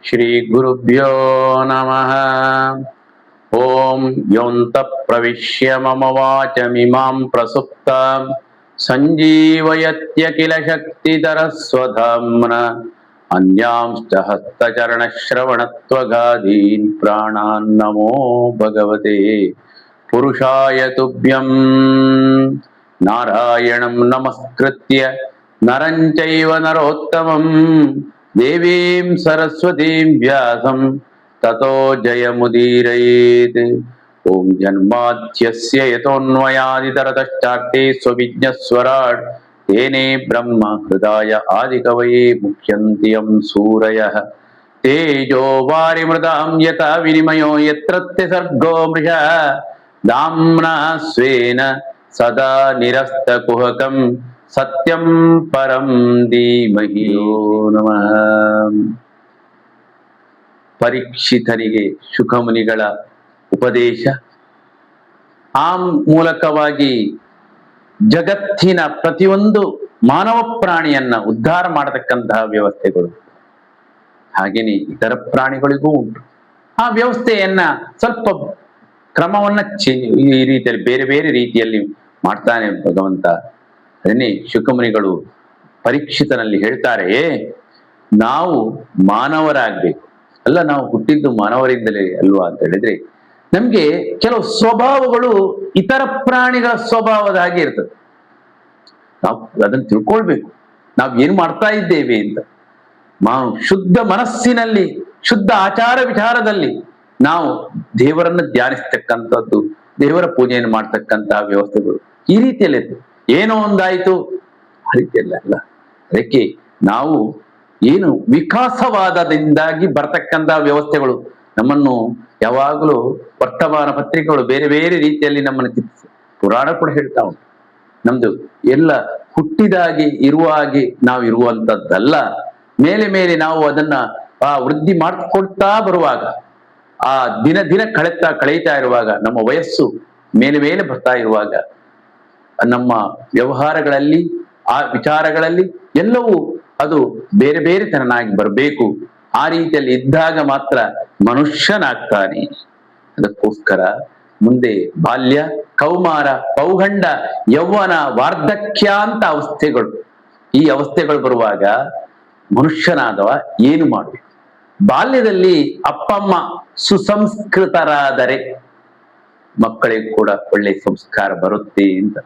ಶ್ರೀ ಗುರುಭ್ಯೋ ನಮಃ. ಓಂ ಯೋಂತಃ ಪ್ರವಿಶ್ಯ ಮಮ ವಾಚಮಿಮಾಂ ಪ್ರಸುಪ್ತಾಂ ಸಂಜೀವಯತ್ಯಖಿಲ ಶಕ್ತಿಧರಸ್ವಧಾಮ್ನ ಅನ್ಯಾಂಶ್ಚ ಹಸ್ತಚರಣಶ್ರವಣತ್ವಗಾದೀನ್ ಪ್ರಾಣಾನ್ ನಮೋ ಭಗವತೆ ಪುರುಷಾಯ ತುಭ್ಯಂ. ನಾರಾಯಣಂ ನಮಸ್ಕೃತ್ಯ ನರಂ ಚೈವ ನರೋತ್ತಮಂ ದೇವೀಂ ಸರಸ್ವತೀಂ ವ್ಯಾಸಂ ತತೋ ಜಯಮುದೀರಯೇತ್. ಓಂ ಜನ್ಮಾದ್ಯಸ್ಯ ಯತೋನ್ಮಯಾದಿತರತಶ್ಚಾರ್ತೆ ಸ್ವವಿಜ್ಞಸ್ವರಾಟ್ ತೇನೇ ಬ್ರಹ್ಮ ಹೃದಯ ಆದಿಕವಯೇ ಮುಖ್ಯಂತಿ ಯಂ ಸೂರಯಃ. ತೇಜೋ ವಾರಿಮೃತಾಂ ಯಥಾ ವಿನಿಮಯೋ ಯತ್ರ ಸರ್ಗೋ ಮೃಷ ಧಾಮ್ನಾ ಸ್ವೇನ ಸದಾ ನಿರಸ್ತಕುಹಕಂ ಸತ್ಯಂ ಪರಂ ಧೀಮಹಿ. ನಮಃ. ಪರೀಕ್ಷಿತನಿಗೆ ಶುಕಮುನಿಗಳ ಉಪದೇಶ, ಆ ಮೂಲಕವಾಗಿ ಜಗತ್ತಿನ ಪ್ರತಿಯೊಂದು ಮಾನವ ಪ್ರಾಣಿಯನ್ನ ಉದ್ಧಾರ ಮಾಡತಕ್ಕಂತಹ ವ್ಯವಸ್ಥೆಗಳು ಹಾಗೇನೆ ಇತರ ಪ್ರಾಣಿಗಳಿಗೂ ಉಂಟು. ಆ ವ್ಯವಸ್ಥೆಯನ್ನ ಸ್ವಲ್ಪ ಕ್ರಮವನ್ನ ಈ ರೀತಿಯಲ್ಲಿ ಬೇರೆ ಬೇರೆ ರೀತಿಯಲ್ಲಿ ಮಾಡ್ತಾನೆ ಭಗವಂತ. ಅದನ್ನೇ ಶುಕಮುನಿಗಳು ಪರೀಕ್ಷಿತನಲ್ಲಿ ಹೇಳ್ತಾರೆ, ನಾವು ಮಾನವರಾಗ್ಬೇಕು. ಅಲ್ಲ, ನಾವು ಹುಟ್ಟಿದ್ದು ಮಾನವರಿಂದಲೇ ಅಲ್ವಾ ಅಂತ ಹೇಳಿದ್ರೆ, ನಮ್ಗೆ ಕೆಲವು ಸ್ವಭಾವಗಳು ಇತರ ಪ್ರಾಣಿಗಳ ಸ್ವಭಾವದ ಹಾಗೆ ಇರ್ತದೆ. ನಾವು ಅದನ್ನು ತಿಳ್ಕೊಳ್ಬೇಕು, ನಾವು ಏನ್ ಮಾಡ್ತಾ ಇದ್ದೇವೆ ಅಂತ. ನಾವು ಶುದ್ಧ ಮನಸ್ಸಿನಲ್ಲಿ, ಶುದ್ಧ ಆಚಾರ ವಿಚಾರದಲ್ಲಿ ನಾವು ದೇವರನ್ನು ಧ್ಯಾನಿಸ್ತಕ್ಕಂಥದ್ದು, ದೇವರ ಪೂಜೆಯನ್ನು ಮಾಡ್ತಕ್ಕಂತಹ ವ್ಯವಸ್ಥೆಗಳು ಈ ರೀತಿಯಲ್ಲಿ ಏನೋ ಒಂದಾಯ್ತು ಆ ರೀತಿಯಲ್ಲ ಅಲ್ಲ. ಅದಕ್ಕೆ ನಾವು ಏನು ವಿಕಾಸವಾದದಿಂದಾಗಿ ಬರ್ತಕ್ಕಂತಹ ವ್ಯವಸ್ಥೆಗಳು ನಮ್ಮನ್ನು ಯಾವಾಗಲೂ ವರ್ತಮಾನ ಪತ್ರಿಕೆಗಳು ಬೇರೆ ಬೇರೆ ರೀತಿಯಲ್ಲಿ ನಮ್ಮನ್ನು ಚಿತ್ರಿಸಿ, ಪುರಾಣ ಕೂಡ ಹೇಳ್ತಾ ಉಂಟು. ನಮ್ದು ಎಲ್ಲ ಹುಟ್ಟಿದಾಗಿ ಇರುವಾಗೆ ನಾವು ಇರುವಂತದ್ದಲ್ಲ. ಮೇಲೆ ಮೇಲೆ ನಾವು ಅದನ್ನ ವೃದ್ಧಿ ಮಾಡಿಕೊಡ್ತಾ ಬರುವಾಗ, ಆ ದಿನ ದಿನ ಕಳೀತಾ ಇರುವಾಗ, ನಮ್ಮ ವಯಸ್ಸು ಮೇಲೆ ಮೇಲೆ ಬರ್ತಾ ಇರುವಾಗ, ನಮ್ಮ ವ್ಯವಹಾರಗಳಲ್ಲಿ, ಆ ವಿಚಾರಗಳಲ್ಲಿ ಎಲ್ಲವೂ ಅದು ಬೇರೆ ಬೇರೆ ತರನಾಗಿ ಬರಬೇಕು. ಆ ರೀತಿಯಲ್ಲಿ ಇದ್ದಾಗ ಮಾತ್ರ ಮನುಷ್ಯನಾಗ್ತಾನೆ. ಅದಕ್ಕೋಸ್ಕರ ಮುಂದೆ ಬಾಲ್ಯ, ಕೌಮಾರ, ಪೌಗಂಡ, ಯೌವನ, ವಾರ್ಧಕ್ಯ ಅಂತ ಅವಸ್ಥೆಗಳು, ಈ ಅವಸ್ಥೆಗಳು ಬರುವಾಗ ಮನುಷ್ಯನಾದವ ಏನು ಮಾಡಬೇಕು? ಬಾಲ್ಯದಲ್ಲಿ ಅಪ್ಪಮ್ಮ ಸುಸಂಸ್ಕೃತರಾದರೆ ಮಕ್ಕಳಿಗೆ ಕೂಡ ಒಳ್ಳೆ ಸಂಸ್ಕಾರ ಬರುತ್ತೆ ಅಂತ.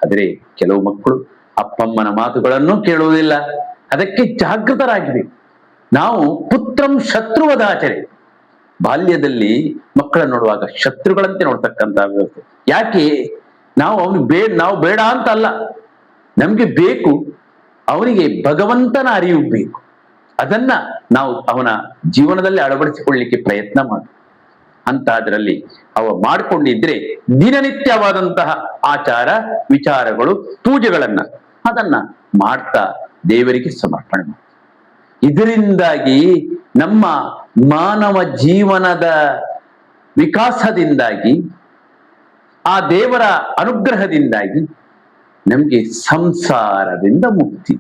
ಆದ್ರೆ ಕೆಲವು ಮಕ್ಕಳು ಅಪ್ಪಮ್ಮನ ಮಾತುಗಳನ್ನು ಕೇಳುವುದಿಲ್ಲ. ಅದಕ್ಕೆ ಜಾಗೃತರಾಗಬೇಕು ನಾವು. ಪುತ್ರಂ ಶತ್ರುವದಾಚರೆ, ಬಾಲ್ಯದಲ್ಲಿ ಮಕ್ಕಳ ನೋಡುವಾಗ ಶತ್ರುಗಳಂತೆ ನೋಡ್ತಕ್ಕಂಥ ವ್ಯವಸ್ಥೆ. ಯಾಕೆ? ನಾವು ಬೇಡ ಅಂತ ಅಲ್ಲ, ನಮ್ಗೆ ಬೇಕು. ಅವನಿಗೆ ಭಗವಂತನ ಅರಿವು ಬೇಕು. ಅದನ್ನ ನಾವು ಅವನ ಜೀವನದಲ್ಲಿ ಅಳವಡಿಸಿಕೊಳ್ಳಿಕ್ಕೆ ಪ್ರಯತ್ನ ಮಾಡ ಅಂತ. ಅದರಲ್ಲಿ ಅವ ಮಾಡಿಕೊಂಡಿದ್ರೆ ದಿನನಿತ್ಯವಾದಂತಹ ಆಚಾರ ವಿಚಾರಗಳು, ಪೂಜೆಗಳನ್ನ ಅದನ್ನ ಮಾಡ್ತಾ ದೇವರಿಗೆ ಸಮರ್ಪಣೆ ಮಾಡಿ. ಇದರಿಂದಾಗಿ ನಮ್ಮ ಮಾನವ ಜೀವನದ ವಿಕಾಸದಿಂದಾಗಿ, ಆ ದೇವರ ಅನುಗ್ರಹದಿಂದಾಗಿ ನಮ್ಗೆ ಸಂಸಾರದಿಂದ ಮುಕ್ತಿ,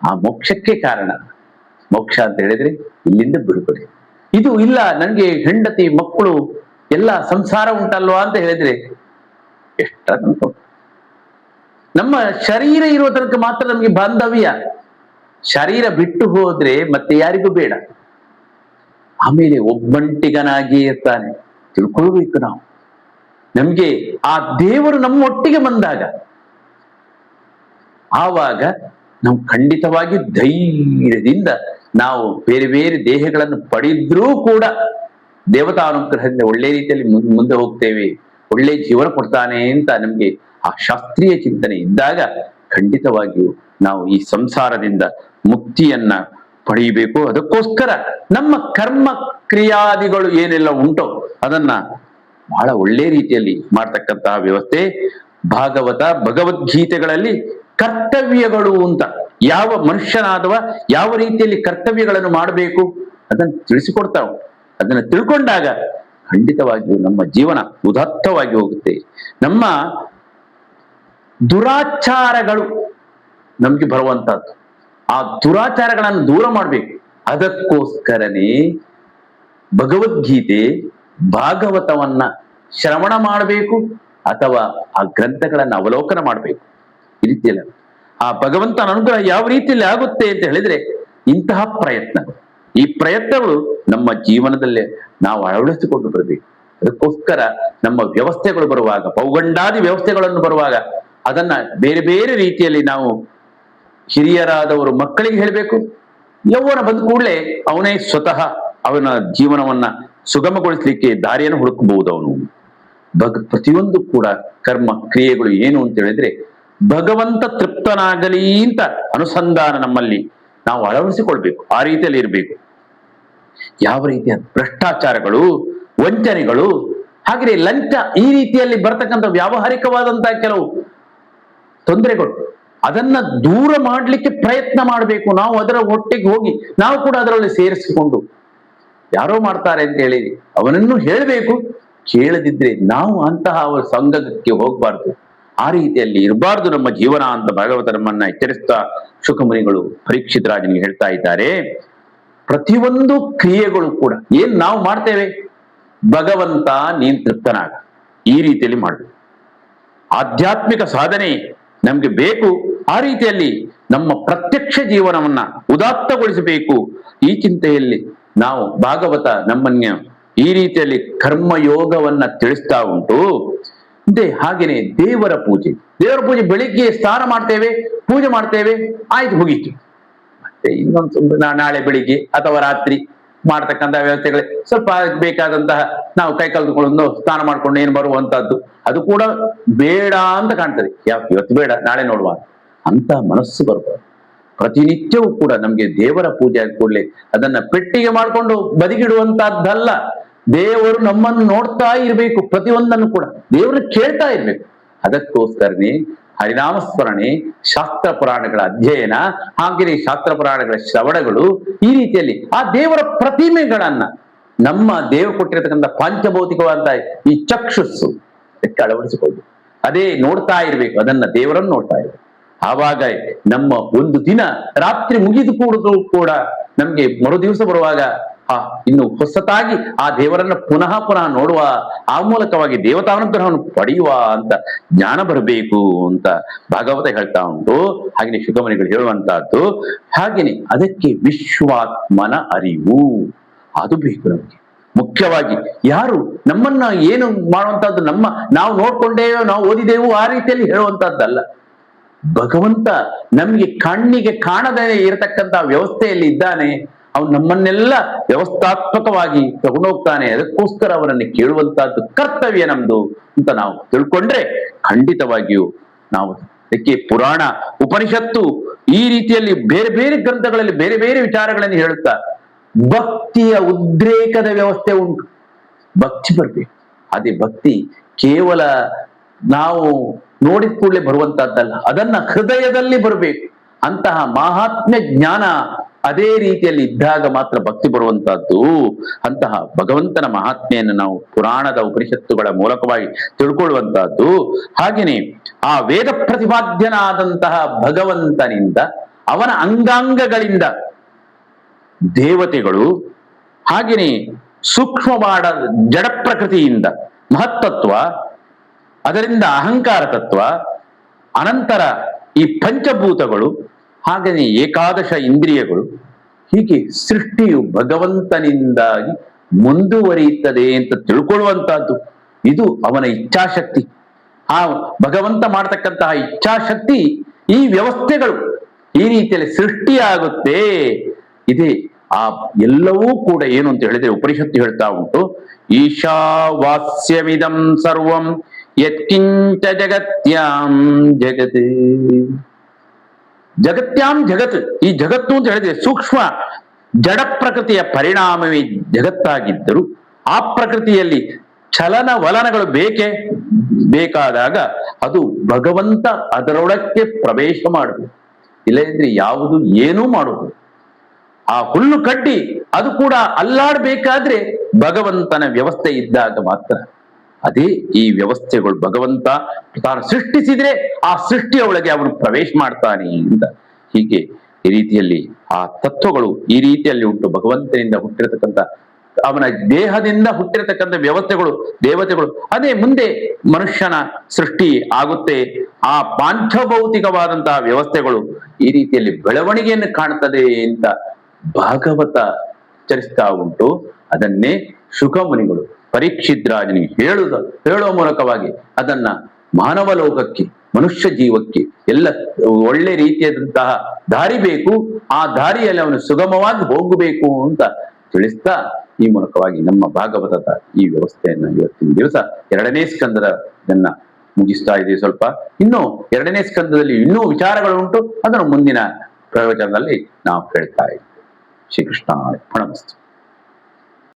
ಆ ಮೋಕ್ಷಕ್ಕೆ ಕಾರಣ. ಮೋಕ್ಷ ಅಂತ ಹೇಳಿದ್ರೆ ಇಲ್ಲಿಂದ ಬಿಡುಗಡೆ. ಇದು ಇಲ್ಲ ನನ್ಗೆ ಹೆಂಡತಿ ಮಕ್ಕಳು ಎಲ್ಲ ಸಂಸಾರ ಉಂಟಲ್ವಾ ಅಂತ ಹೇಳಿದ್ರೆ ಎಷ್ಟಂತ. ನಮ್ಮ ಶರೀರ ಇರೋ ತನಕ ಮಾತ್ರ ನಮ್ಗೆ ಬಾಂಧವ್ಯ. ಶರೀರ ಬಿಟ್ಟು ಹೋದ್ರೆ ಮತ್ತೆ ಯಾರಿಗೂ ಬೇಡ. ಆಮೇಲೆ ಒಬ್ಬಂಟಿಗನಾಗಿ ಇರ್ತಾನೆ. ತಿಳ್ಕೊಳ್ಬೇಕು ನಾವು. ನಮ್ಗೆ ಆ ದೇವರು ನಮ್ಮೊಟ್ಟಿಗೆ ಬಂದಾಗ ಆವಾಗ ನಾವು ಖಂಡಿತವಾಗಿ ಧೈರ್ಯದಿಂದ ನಾವು ಬೇರೆ ಬೇರೆ ದೇಹಗಳನ್ನು ಪಡೆದ್ರೂ ಕೂಡ ದೇವತಾ ಅನುಗ್ರಹದಿಂದ ಒಳ್ಳೆ ರೀತಿಯಲ್ಲಿ ಮುಂದೆ ಹೋಗ್ತೇವೆ, ಒಳ್ಳೆ ಜೀವನ ಕೊಡ್ತಾನೆ ಅಂತ ನಮ್ಗೆ ಆ ಶಾಸ್ತ್ರೀಯ ಚಿಂತನೆ ಇದ್ದಾಗ ಖಂಡಿತವಾಗಿಯೂ ನಾವು ಈ ಸಂಸಾರದಿಂದ ಮುಕ್ತಿಯನ್ನ ಪಡೆಯಬೇಕು. ಅದಕ್ಕೋಸ್ಕರ ನಮ್ಮ ಕರ್ಮ ಕ್ರಿಯಾದಿಗಳು ಏನೆಲ್ಲ ಉಂಟೋ ಅದನ್ನ ಬಹಳ ಒಳ್ಳೆ ರೀತಿಯಲ್ಲಿ ಮಾಡ್ತಕ್ಕಂತಹ ವ್ಯವಸ್ಥೆ. ಭಾಗವತ, ಭಗವದ್ಗೀತೆಗಳಲ್ಲಿ ಕರ್ತವ್ಯಗಳು ಅಂತ, ಯಾವ ಮನುಷ್ಯನಾದವ ಯಾವ ರೀತಿಯಲ್ಲಿ ಕರ್ತವ್ಯಗಳನ್ನು ಮಾಡಬೇಕು ಅದನ್ನು ತಿಳಿಸಿಕೊಡ್ತಾವ. ಅದನ್ನು ತಿಳ್ಕೊಂಡಾಗ ಖಂಡಿತವಾಗಿಯೂ ನಮ್ಮ ಜೀವನ ಉದಾತ್ತವಾಗಿ ಹೋಗುತ್ತೆ. ನಮ್ಮ ದುರಾಚಾರಗಳು ನಮ್ಗೆ ಬರುವಂತಹದ್ದು, ಆ ದುರಾಚಾರಗಳನ್ನು ದೂರ ಮಾಡ್ಬೇಕು. ಅದಕ್ಕೋಸ್ಕರನೇ ಭಗವದ್ಗೀತೆ ಭಾಗವತವನ್ನ ಶ್ರವಣ ಮಾಡಬೇಕು ಅಥವಾ ಆ ಗ್ರಂಥಗಳನ್ನು ಅವಲೋಕನ ಮಾಡಬೇಕು. ಈ ರೀತಿಯಲ್ಲ ಆ ಭಗವಂತನ ಅನುಗ್ರಹ ಯಾವ ರೀತಿಯಲ್ಲಿ ಆಗುತ್ತೆ ಅಂತ ಹೇಳಿದ್ರೆ ಇಂತಹ ಪ್ರಯತ್ನಗಳು, ಈ ಪ್ರಯತ್ನಗಳು ನಮ್ಮ ಜೀವನದಲ್ಲೇ ನಾವು ಅಳವಡಿಸಿಕೊಂಡು ಬರಬೇಕು. ಅದಕ್ಕೋಸ್ಕರ ನಮ್ಮ ವ್ಯವಸ್ಥೆಗಳು ಬರುವಾಗ, ಪೌಗಂಡಾದಿ ವ್ಯವಸ್ಥೆಗಳನ್ನು ಬರುವಾಗ ಅದನ್ನ ಬೇರೆ ಬೇರೆ ರೀತಿಯಲ್ಲಿ ನಾವು ಹಿರಿಯರಾದವರು ಮಕ್ಕಳಿಗೆ ಹೇಳಬೇಕು. ಯೌವನ ಬಂದ ಕೂಡಲೇ ಅವನೇ ಸ್ವತಃ ಅವನ ಜೀವನವನ್ನ ಸುಗಮಗೊಳಿಸ್ಲಿಕ್ಕೆ ದಾರಿಯನ್ನು ಹುಡುಕಬಹುದು. ಅವನು ಪ್ರತಿಯೊಂದು ಕೂಡ ಕರ್ಮ ಕ್ರಿಯೆಗಳು ಏನು ಅಂತ ಹೇಳಿದ್ರೆ ಭಗವಂತ ತೃಪ್ತನಾಗಲಿ ಅಂತ ಅನುಸಂಧಾನ ನಮ್ಮಲ್ಲಿ ನಾವು ಅಳವಡಿಸಿಕೊಳ್ಬೇಕು. ಆ ರೀತಿಯಲ್ಲಿ ಇರಬೇಕು. ಯಾವ ರೀತಿಯ ಭ್ರಷ್ಟಾಚಾರಗಳು, ವಂಚನೆಗಳು, ಹಾಗೆ ಲಂಚ, ಈ ರೀತಿಯಲ್ಲಿ ಬರ್ತಕ್ಕಂಥ ವ್ಯಾವಹಾರಿಕವಾದಂತಹ ಕೆಲವು ತೊಂದರೆಗಳು, ಅದನ್ನ ದೂರ ಮಾಡಲಿಕ್ಕೆ ಪ್ರಯತ್ನ ಮಾಡಬೇಕು. ನಾವು ಅದರ ಒಟ್ಟಿಗೆ ಹೋಗಿ ನಾವು ಕೂಡ ಅದರಲ್ಲಿ ಸೇರಿಸಿಕೊಂಡು, ಯಾರೋ ಮಾಡ್ತಾರೆ ಅಂತ ಹೇಳಿ ಅವನನ್ನು ಹೇಳಬೇಕು, ಕೇಳದಿದ್ರೆ ನಾವು ಅಂತಹ ಅವರ ಸಂಘಕ್ಕೆ ಹೋಗಬಾರ್ದು. ಆ ರೀತಿಯಲ್ಲಿ ಇರಬಾರ್ದು ನಮ್ಮ ಜೀವನ ಅಂತ ಭಾಗವತ ನಮ್ಮನ್ನ ಎಚ್ಚರಿಸ್ತಾ ಶುಕಮುನಿಗಳು ಪರೀಕ್ಷಿತ ರಾಜನಿಗೆ ಹೇಳ್ತಾ ಇದ್ದಾರೆ. ಪ್ರತಿಯೊಂದು ಕ್ರಿಯೆಗಳು ಕೂಡ ಏನ್ ನಾವು ಮಾಡ್ತೇವೆ, ಭಗವಂತ ನೀನ್ ತೃಪ್ತನಾಗ, ಈ ರೀತಿಯಲ್ಲಿ ಮಾಡಬೇಕು. ಆಧ್ಯಾತ್ಮಿಕ ಸಾಧನೆ ನಮ್ಗೆ ಬೇಕು. ಆ ರೀತಿಯಲ್ಲಿ ನಮ್ಮ ಪ್ರತ್ಯಕ್ಷ ಜೀವನವನ್ನ ಉದಾತ್ತಗೊಳಿಸಬೇಕು. ಈ ಚಿಂತೆಯಲ್ಲಿ ನಾವು ಭಾಗವತ ನಮ್ಮನ್ನ ಈ ರೀತಿಯಲ್ಲಿ ಕರ್ಮಯೋಗವನ್ನ ತಿಳಿಸ್ತಾ ಉಂಟು. ಹಾಗೇನೆ ದೇವರ ಪೂಜೆ ಬೆಳಿಗ್ಗೆ ಸ್ನಾನ ಮಾಡ್ತೇವೆ, ಪೂಜೆ ಮಾಡ್ತೇವೆ, ಆಯ್ತು ಮುಗೀತು. ಮತ್ತೆ ಇನ್ನೊಂದು ನಾಳೆ ಬೆಳಿಗ್ಗೆ ಅಥವಾ ರಾತ್ರಿ ಮಾಡ್ತಕ್ಕಂತಹ ವ್ಯವಸ್ಥೆಗಳೇ ಸ್ವಲ್ಪ ಬೇಕಾದಂತಹ ನಾವು ಕೈ ಕಲ್ದುಕೊಂಡು ಸ್ನಾನ ಮಾಡ್ಕೊಂಡು ಏನು ಬರುವಂತಹದ್ದು, ಅದು ಕೂಡ ಬೇಡ ಅಂತ ಕಾಣ್ತದೆ. ಇವತ್ತು ಬೇಡ, ನಾಳೆ ನೋಡುವ ಅಂತ ಮನಸ್ಸು ಬರಬಾರ್ದು. ಪ್ರತಿನಿತ್ಯವೂ ಕೂಡ ನಮ್ಗೆ ದೇವರ ಪೂಜೆ ಆದ ಕೂಡಲೇ ಅದನ್ನ ಪೆಟ್ಟಿಗೆ ಮಾಡ್ಕೊಂಡು ಬದಿಗಿಡುವಂತಹದ್ದಲ್ಲ. ದೇವರು ನಮ್ಮನ್ನು ನೋಡ್ತಾ ಇರ್ಬೇಕು, ಪ್ರತಿಯೊಂದನ್ನು ಕೂಡ ದೇವರನ್ನು ಕೇಳ್ತಾ ಇರ್ಬೇಕು. ಅದಕ್ಕೋಸ್ಕರನೇ ಹರಿನಾಮ ಸ್ಮರಣೆ, ಶಾಸ್ತ್ರ ಪುರಾಣಗಳ ಅಧ್ಯಯನ, ಹಾಗೆಯೇ ಶಾಸ್ತ್ರ ಪುರಾಣಗಳ ಶ್ರವಣಗಳು, ಈ ರೀತಿಯಲ್ಲಿ ಆ ದೇವರ ಪ್ರತಿಮೆಗಳನ್ನ ನಮ್ಮ ದೇವರು ಕೊಟ್ಟಿರತಕ್ಕಂಥ ಪಾಂಚಭೌತಿಕವಾದ ಈ ಚಕ್ಷುಸ್ಸು ಇದಕ್ಕೆ ಅಳವಡಿಸಿಕೊಳ್ಳಿ. ಅದೇ ನೋಡ್ತಾ ಇರ್ಬೇಕು, ಅದನ್ನ ದೇವರನ್ನು ನೋಡ್ತಾ ಇರ್ಬೇಕು. ಆವಾಗ ನಮ್ಮ ಒಂದು ದಿನ ರಾತ್ರಿ ಮುಗಿದು ಕೂಡ ನಮ್ಗೆ ಮರು ದಿವಸ ಬರುವಾಗ ಇನ್ನು ಹೊಸತಾಗಿ ಆ ದೇವರನ್ನ ಪುನಃ ನೋಡುವ, ಆ ಮೂಲಕವಾಗಿ ದೇವತಾನುಗ್ರಹವನ್ನು ಪಡೆಯುವ ಅಂತ ಜ್ಞಾನ ಬರಬೇಕು ಅಂತ ಭಾಗವತ ಹೇಳ್ತಾ ಉಂಟು. ಹಾಗೆಯೇ ಶುಕಮುನಿಗಳು ಹೇಳುವಂತಹದ್ದು. ಹಾಗೆಯೇ ಅದಕ್ಕೆ ವಿಶ್ವಾತ್ಮನ ಅರಿವು ಅದು ಬೇಕು ನಮಗೆ. ಮುಖ್ಯವಾಗಿ ಯಾರು ನಮ್ಮನ್ನ ಏನು ಮಾಡುವಂತಹದ್ದು ನಾವು ನೋಡ್ಕೊಂಡೇವೋ, ನಾವು ಓದಿದೇವು, ಆ ರೀತಿಯಲ್ಲಿ ಹೇಳುವಂತಹದ್ದಲ್ಲ. ಭಗವಂತ ನಮ್ಗೆ ಕಣ್ಣಿಗೆ ಕಾಣದೇ ಇರತಕ್ಕಂತ ವ್ಯವಸ್ಥೆಯಲ್ಲಿ ಇದ್ದಾನೆ. ಅವನು ನಮ್ಮನ್ನೆಲ್ಲ ವ್ಯವಸ್ಥಾತ್ಮಕವಾಗಿ ತಗೊಂಡೋಗ್ತಾನೆ. ಅದಕ್ಕೋಸ್ಕರ ಅವರನ್ನು ಕೇಳುವಂತಹದ್ದು ಕರ್ತವ್ಯ ನಮ್ದು ಅಂತ ನಾವು ತಿಳ್ಕೊಂಡ್ರೆ ಖಂಡಿತವಾಗಿಯೂ ನಾವು ಅದಕ್ಕೆ ಪುರಾಣ, ಉಪನಿಷತ್ತು ಈ ರೀತಿಯಲ್ಲಿ ಬೇರೆ ಬೇರೆ ಗ್ರಂಥಗಳಲ್ಲಿ ಬೇರೆ ಬೇರೆ ವಿಚಾರಗಳನ್ನು ಹೇಳುತ್ತಾ ಭಕ್ತಿಯ ಉದ್ರೇಕದ ವ್ಯವಸ್ಥೆ ಉಂಟು. ಭಕ್ತಿ ಬರ್ಬೇಕು. ಅದೇ ಭಕ್ತಿ ಕೇವಲ ನಾವು ನೋಡಿದ ಕೂಡಲೇ ಬರುವಂತಹದ್ದಲ್ಲ, ಅದನ್ನ ಹೃದಯದಲ್ಲಿ ಬರಬೇಕು. ಅಂತಹ ಮಹಾತ್ಮ್ಯ ಜ್ಞಾನ ಅದೇ ರೀತಿಯಲ್ಲಿ ಇದ್ದಾಗ ಮಾತ್ರ ಭಕ್ತಿ ಬರುವಂತಹದ್ದು. ಅಂತಹ ಭಗವಂತನ ಮಹಾತ್ಮೆಯನ್ನು ನಾವು ಪುರಾಣದ ಉಪನಿಷತ್ತುಗಳ ಮೂಲಕವಾಗಿ ತಿಳ್ಕೊಳ್ಳುವಂತಹದ್ದು. ಹಾಗೆಯೇ ಆ ವೇದ ಪ್ರತಿಪಾದ್ಯನಾದಂತಹ ಭಗವಂತನಿಂದ, ಅವನ ಅಂಗಾಂಗಗಳಿಂದ ದೇವತೆಗಳು, ಹಾಗೆಯೇ ಸೂಕ್ಷ್ಮವಾದ ಜಡ ಪ್ರಕೃತಿಯಿಂದ ಮಹತ್ತತ್ವ, ಅದರಿಂದ ಅಹಂಕಾರ ತತ್ವ, ಅನಂತರ ಈ ಪಂಚಭೂತಗಳು, ಹಾಗೆಯೇ ಏಕಾದಶ ಇಂದ್ರಿಯಗಳು, ಹೀಗೆ ಸೃಷ್ಟಿಯು ಭಗವಂತನಿಂದಾಗಿ ಮುಂದುವರಿಯುತ್ತದೆ ಅಂತ ತಿಳ್ಕೊಳ್ಳುವಂತಹದ್ದು. ಇದು ಅವನ ಇಚ್ಛಾಶಕ್ತಿ. ಆ ಭಗವಂತ ಮಾಡತಕ್ಕಂತಹ ಇಚ್ಛಾಶಕ್ತಿ ಈ ವ್ಯವಸ್ಥೆಗಳು ಈ ರೀತಿಯಲ್ಲಿ ಸೃಷ್ಟಿಯಾಗುತ್ತೆ. ಇದೇ ಆ ಎಲ್ಲವೂ ಕೂಡ ಏನು ಅಂತ ಹೇಳಿದ್ರೆ ಉಪನಿಷತ್ತು ಹೇಳ್ತಾ ಉಂಟು. ಈಶಾವಾಸ್ಯಮಿದಂ ಸರ್ವಂ ಯತ್ಕಿಂಚ ಜಗತ್ಯಾಂ ಜಗತ್. ಜಗತ್ಯಾಂ ಜಗತ್, ಈ ಜಗತ್ತು ಅಂತ ಹೇಳಿದ್ರೆ ಸೂಕ್ಷ್ಮ ಜಡ ಪ್ರಕೃತಿಯ ಪರಿಣಾಮವೇ ಜಗತ್ತಾಗಿದ್ದರು. ಆ ಪ್ರಕೃತಿಯಲ್ಲಿ ಚಲನ ವಲನಗಳು ಬೇಕಾದಾಗ ಅದು ಭಗವಂತ ಅದರೊಳಕ್ಕೆ ಪ್ರವೇಶ ಮಾಡಬೇಕು. ಇಲ್ಲದಿದ್ರೆ ಯಾವುದು ಏನೂ ಮಾಡುವುದು. ಆ ಹುಲ್ಲು ಕಡ್ಡಿ ಅದು ಕೂಡ ಅಲ್ಲಾಡ್ಬೇಕಾದ್ರೆ ಭಗವಂತನ ವ್ಯವಸ್ಥೆ ಇದ್ದಾಗ ಮಾತ್ರ. ಅದೇ ಈ ವ್ಯವಸ್ಥೆಗಳು ಭಗವಂತ ತಾನು ಸೃಷ್ಟಿಸಿದ್ರೆ ಆ ಸೃಷ್ಟಿಯ ಒಳಗೆ ಅವನು ಪ್ರವೇಶ ಮಾಡ್ತಾನೆ ಅಂತ. ಹೀಗೆ ಈ ರೀತಿಯಲ್ಲಿ ಆ ತತ್ವಗಳು ಈ ರೀತಿಯಲ್ಲಿ ಉಂಟು. ಭಗವಂತನಿಂದ ಹುಟ್ಟಿರತಕ್ಕಂಥ, ಅವನ ದೇಹದಿಂದ ಹುಟ್ಟಿರತಕ್ಕಂಥ ವ್ಯವಸ್ಥೆಗಳು, ದೇವತೆಗಳು, ಅದೇ ಮುಂದೆ ಮನುಷ್ಯನ ಸೃಷ್ಟಿ ಆಗುತ್ತೆ. ಆ ಪಾಂಚಭೌತಿಕವಾದಂತಹ ವ್ಯವಸ್ಥೆಗಳು ಈ ರೀತಿಯಲ್ಲಿ ಬೆಳವಣಿಗೆಯನ್ನು ಕಾಣುತ್ತದೆ ಅಂತ ಭಾಗವತ ಚರಿಸ್ತಾ ಉಂಟು. ಅದನ್ನೇ ಶುಕ ಮುನಿಗಳು ಪರೀಕ್ಷಿದ್ರಾಜನಿಗೆ ಹೇಳುವ ಮೂಲಕವಾಗಿ ಅದನ್ನ ಮಾನವ ಲೋಕಕ್ಕೆ, ಮನುಷ್ಯ ಜೀವಕ್ಕೆ ಎಲ್ಲ ಒಳ್ಳೆ ರೀತಿಯಾದಂತಹ ದಾರಿ ಬೇಕು, ಆ ದಾರಿಯಲ್ಲಿ ಅವನು ಸುಗಮವಾಗಿ ಹೋಗಬೇಕು ಅಂತ ತಿಳಿಸ್ತಾ ಈ ಮೂಲಕವಾಗಿ ನಮ್ಮ ಭಾಗವತದ ಈ ವ್ಯವಸ್ಥೆಯನ್ನ ಇವತ್ತಿನ ದಿವಸ 2ನೇ ಸ್ಕಂದದ ಇದನ್ನ ಮುಗಿಸ್ತಾ ಇದ್ದೀವಿ. ಸ್ವಲ್ಪ ಇನ್ನು 2ನೇ ಸ್ಕಂದದಲ್ಲಿ ಇನ್ನೂ ವಿಚಾರಗಳು ಉಂಟು, ಅದನ್ನು ಮುಂದಿನ ಪ್ರವಚನದಲ್ಲಿ ನಾವು ಹೇಳ್ತಾ ಇದ್ದೀವಿ. ಶ್ರೀಕೃಷ್ಣ ಅರ್ಪಣಮಸ್ತು.